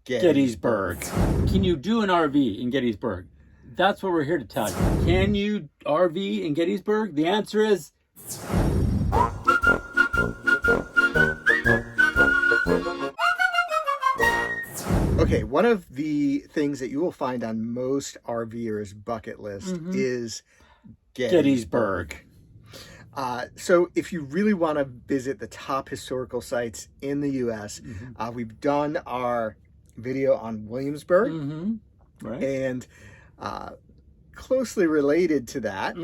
Gettysburg. Can you do an RV in Gettysburg? That's what we're here to tell you. Can you RV in Gettysburg? The answer is okay. One of the things that you will find on most RVers' bucket list is Gettysburg. So if you really want to visit the top historical sites in the U.S., we've done our video on Williamsburg, right. And closely related to that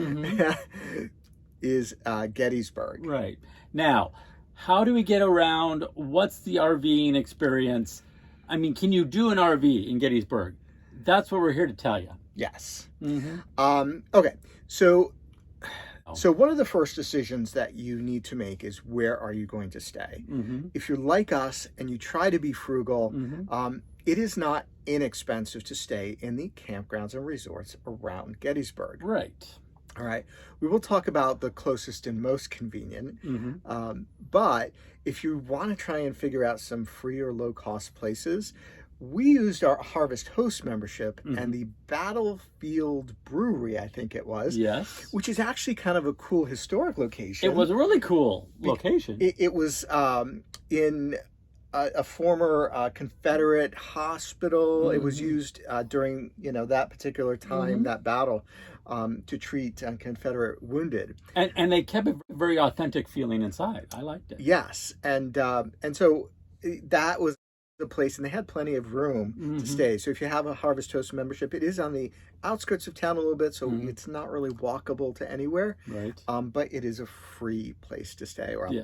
is Gettysburg. Right. Now, how do we get around? What's the RVing experience? I mean, can you do an RV in Gettysburg? That's what we're here to tell you. Yes. Okay. So one of the first decisions that you need to make is, where are you going to stay? If you're like us and you try to be frugal, it is not inexpensive to stay in the campgrounds and resorts around Gettysburg. Right. All right. We will talk about the closest and most convenient. But if you want to try and figure out some free or low cost places, we used our Harvest Host membership and the Battlefield Brewery, I think it was. Yes. Which is actually kind of a cool historic location. It was a really cool location. It was in a former Confederate hospital. It was used during that particular time, that battle, to treat Confederate wounded. And they kept a very authentic feeling inside. I liked it. Yes, and so that was the place, and they had plenty of room to stay. So if you have a Harvest Host membership, it is on the outskirts of town a little bit, so it's not really walkable to anywhere. Right. But it is a free place to stay, or yeah.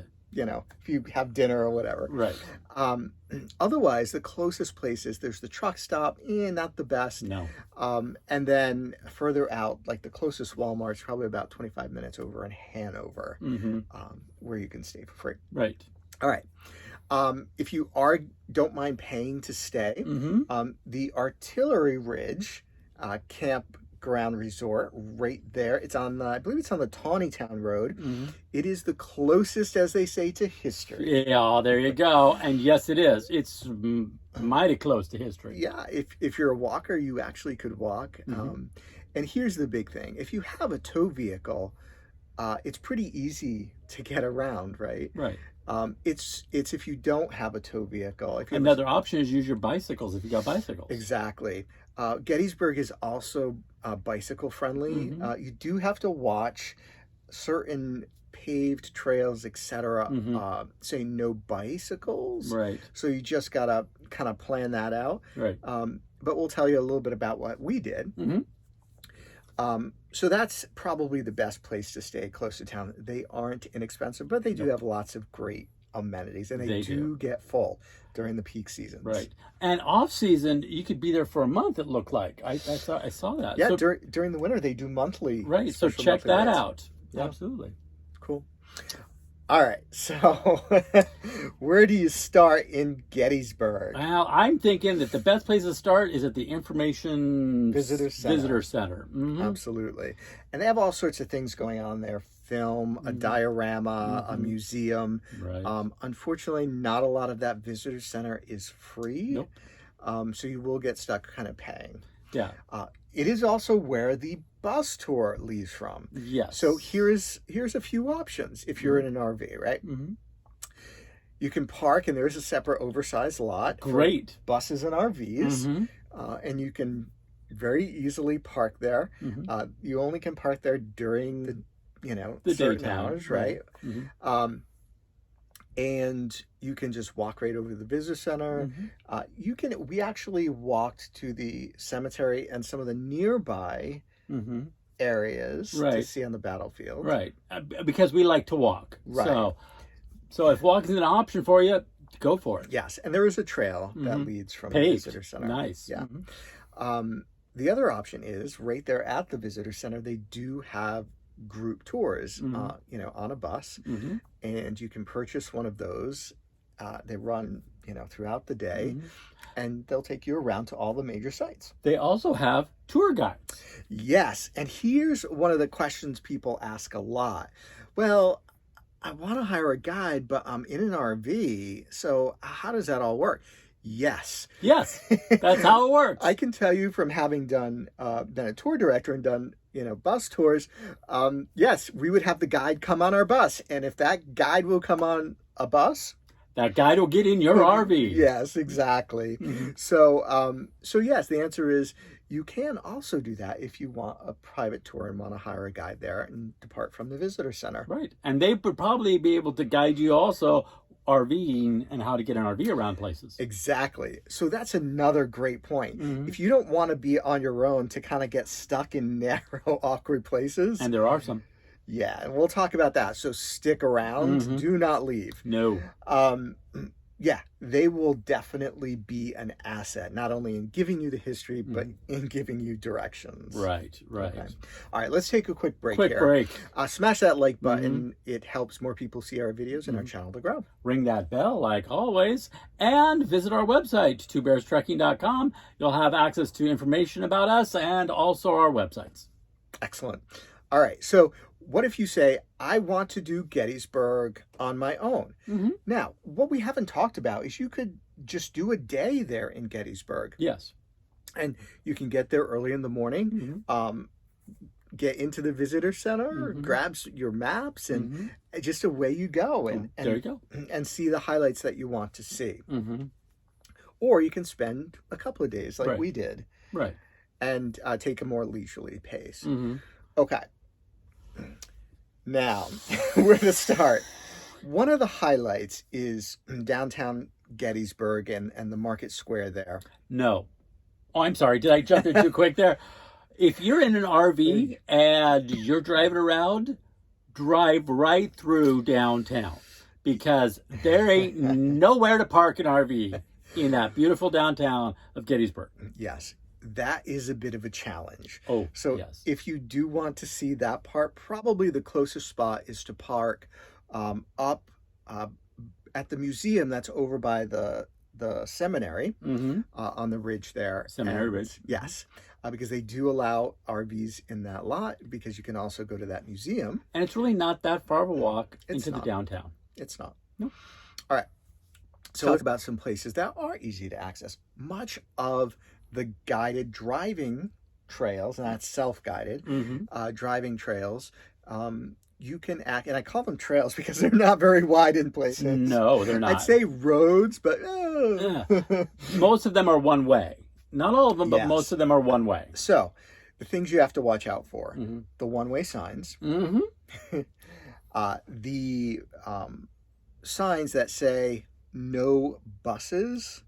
If you have dinner or whatever. Right. Otherwise, the closest places, there's the truck stop, not the best. No. And then further out, like the closest Walmart's probably about 25 minutes over in Hanover, where you can stay for free. Right. All right. If you don't mind paying to stay, the Artillery Ridge Campground Resort, right there. It's on, I believe it's on the Tawnytown Road. It is the closest, as they say, to history. Yeah, there you go. And yes, it is. It's mighty close to history. Yeah, if you're a walker, you actually could walk. And here's the big thing: if you have a tow vehicle, it's pretty easy to get around, right? Right. It's if you don't have a tow vehicle. Another option is use your bicycles if you got bicycles. Exactly. Gettysburg is also bicycle friendly. You do have to watch certain paved trails, etc. Say no bicycles. Right. So you just gotta kind of plan that out. Right. But we'll tell you a little bit about what we did. So that's probably the best place to stay close to town. They aren't inexpensive, but they do have lots of great amenities, and they do get full during the peak seasons. Right. And off season, you could be there for a month, it looked like. I saw that. Yeah, so, during the winter, they do monthly. Right, so check that out. Yeah. Absolutely. Cool. All right, so where do you start in Gettysburg? Well, I'm thinking that the best place to start is at the Information Visitor Center. Absolutely. And they have all sorts of things going on there. Film, a diorama, a museum. Right. Unfortunately, not a lot of that visitor center is free. Nope. So you will get stuck kind of paying. Yeah. It is also where the bus tour leaves from. Yes. So here's a few options if you're in an RV, right? You can park, and there's a separate oversized lot for buses and RVs, and you can very easily park there. You only can park there during the certain daytime hours, right? And you can just walk right over to the visitor center. We actually walked to the cemetery and some of the nearby areas to see on the battlefield. Right. Because we like to walk. Right. So if walking is an option for you, go for it. Yes. And there is a trail that leads from the visitor center. Nice. Yeah. The other option is right there at the visitor center, they do have group tours, on a bus, and you can purchase one of those. They run, throughout the day, and they'll take you around to all the major sites. They also have tour guides. Yes, and here's one of the questions people ask a lot. Well, I want to hire a guide, but I'm in an RV, so how does that all work? Yes. Yes, that's how it works. I can tell you from having been a tour director and done, bus tours, yes, we would have the guide come on our bus. And if that guide will come on a bus, that guide will get in your RV. Yes, exactly. Mhm. So yes, the answer is you can also do that if you want a private tour and want to hire a guide there and depart from the visitor center. Right. And they would probably be able to guide you also RVing and how to get an RV around places. Exactly. So that's another great point. Mhm. If you don't want to be on your own to kind of get stuck in narrow, awkward places. And there are some. Yeah, and we'll talk about that. So stick around. Mhm. Do not leave. No. Yeah, they will definitely be an asset, not only in giving you the history, but in giving you directions. Right. Okay. All right, let's take a quick break Quick here. break. Smash that like button. It helps more people see our videos and our channel to grow. Ring that bell like always. And visit our website, twobearstrekking.com. You'll have access to information about us and also our websites. Excellent. All right, so what if you say, I want to do Gettysburg on my own? Mm-hmm. Now, what we haven't talked about is you could just do a day there in Gettysburg. Yes. And you can get there early in the morning, get into the visitor center, grab your maps, and just away you go. And there you go. And see the highlights that you want to see. Mm-hmm. Or you can spend a couple of days like Right. we did. Right. And take a more leisurely pace. Mm-hmm. Okay. Now, where to start? One of the highlights is downtown Gettysburg and the market square there. No. Oh, I'm sorry. Did I jump in too quick there? If you're in an RV and you're driving around, drive right through downtown because there ain't nowhere to park an RV in that beautiful downtown of Gettysburg. Yes, that is a bit of a challenge. Oh, so yes. If you do want to see that part, probably the closest spot is to park up at the museum that's over by the seminary on the ridge there. Seminary Ridge. Yes, because they do allow RVs in that lot because you can also go to that museum. And it's really not that far of a walk into not. the downtown. It's not. No. All right. So let's talk about some places that are easy to access. Much of the guided driving trails, and that's self-guided driving trails, you can and I call them trails because they're not very wide in places. No, they're not. I'd say roads, but most of them are one way. Not all of them, but Yes. most of them are one way. So the things you have to watch out for: the one-way signs, the signs that say no buses.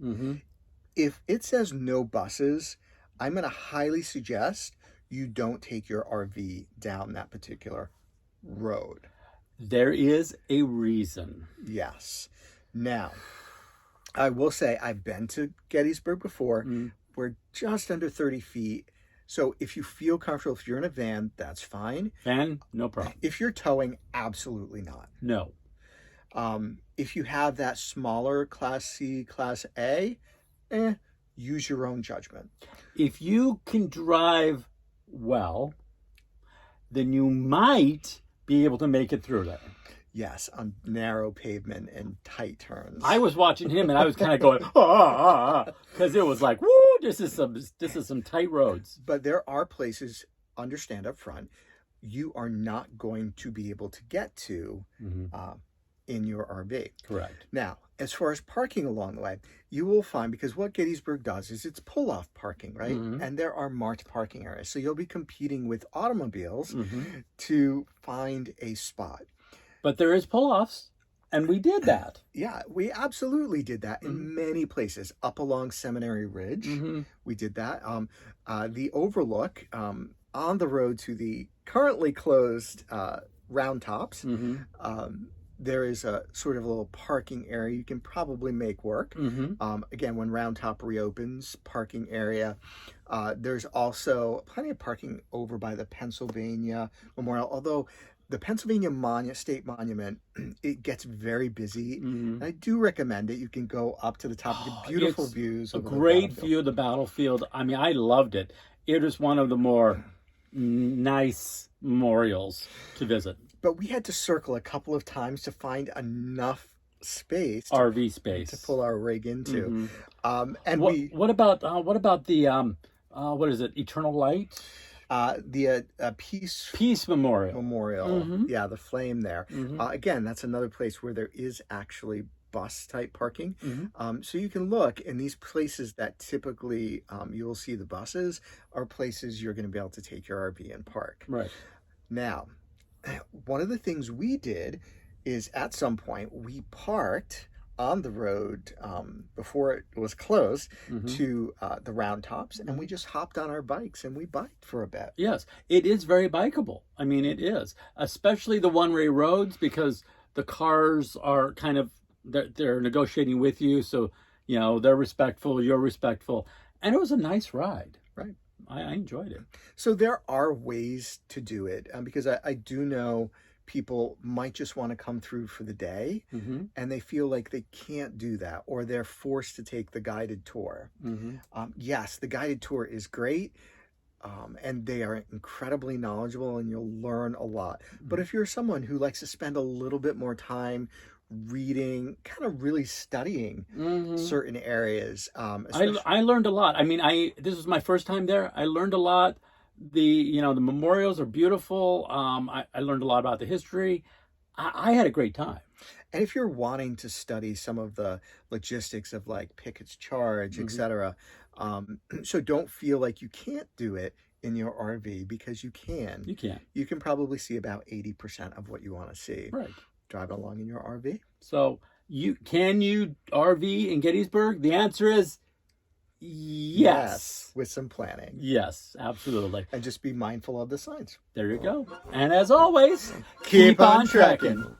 If it says no buses, I'm going to highly suggest you don't take your RV down that particular road. There is a reason. Yes. Now, I will say I've been to Gettysburg before. We're just under 30 feet. So if you feel comfortable, if you're in a van, that's fine. Van, no problem. If you're towing, absolutely not. No. If you have that smaller Class C, Class A, use your own judgment. If you can drive well, then you might be able to make it through there. Yes, on narrow pavement and tight turns. I was watching him and I was kind of going, because it was like, woo, this is some tight roads. But there are places, understand up front, you are not going to be able to get to in your RV. Correct. Now, as far as parking along the way, you will find, because what Gettysburg does is it's pull-off parking, right? And there are marked parking areas. So you'll be competing with automobiles to find a spot. But there is pull-offs, and we did that. Yeah, we absolutely did that in many places. Up along Seminary Ridge, we did that. The overlook on the road to the currently closed Round Tops, there is a sort of a little parking area you can probably make work. Again, when Round Top reopens, parking area. There's also plenty of parking over by the Pennsylvania Memorial, although the Pennsylvania State Monument, it gets very busy. And I do recommend it. You can go up to the top of the beautiful views. A great view of the battlefield. I mean, I loved it. It is one of the more nice memorials to visit. But we had to circle a couple of times to find enough space RV space to pull our rig into. And what about the what is it? Eternal Light? the Peace Memorial. Yeah, the flame there. Again, that's another place where there is actually bus type parking. So you can look in these places that typically you will see the buses are places you're going to be able to take your RV and park. Right. Now, one of the things we did is at some point we parked on the road before it was closed to the Round Tops, and we just hopped on our bikes and we biked for a bit. Yes, it is very bikeable. I mean, it is, especially the one-way roads, because the cars are kind of, they're negotiating with you, so you know they're respectful, you're respectful, and it was a nice ride. Right. I enjoyed it. So there are ways to do it because I do know people might just want to come through for the day and they feel like they can't do that, or they're forced to take the guided tour. Yes, the guided tour is great. And they are incredibly knowledgeable and you'll learn a lot. But if you're someone who likes to spend a little bit more time reading, kind of really studying certain areas. I learned a lot. I mean, this was my first time there. I learned a lot. The memorials are beautiful. I learned a lot about the history. I had a great time. And if you're wanting to study some of the logistics of like Pickett's charge, etc., so don't feel like you can't do it in your RV, because you can. You can. You can probably see about 80% of what you want to see. Right. Driving along in your RV. So can you RV in Gettysburg? The answer is yes. With some planning. Yes, absolutely. And just be mindful of the signs. There you go. And as always, keep on trekking.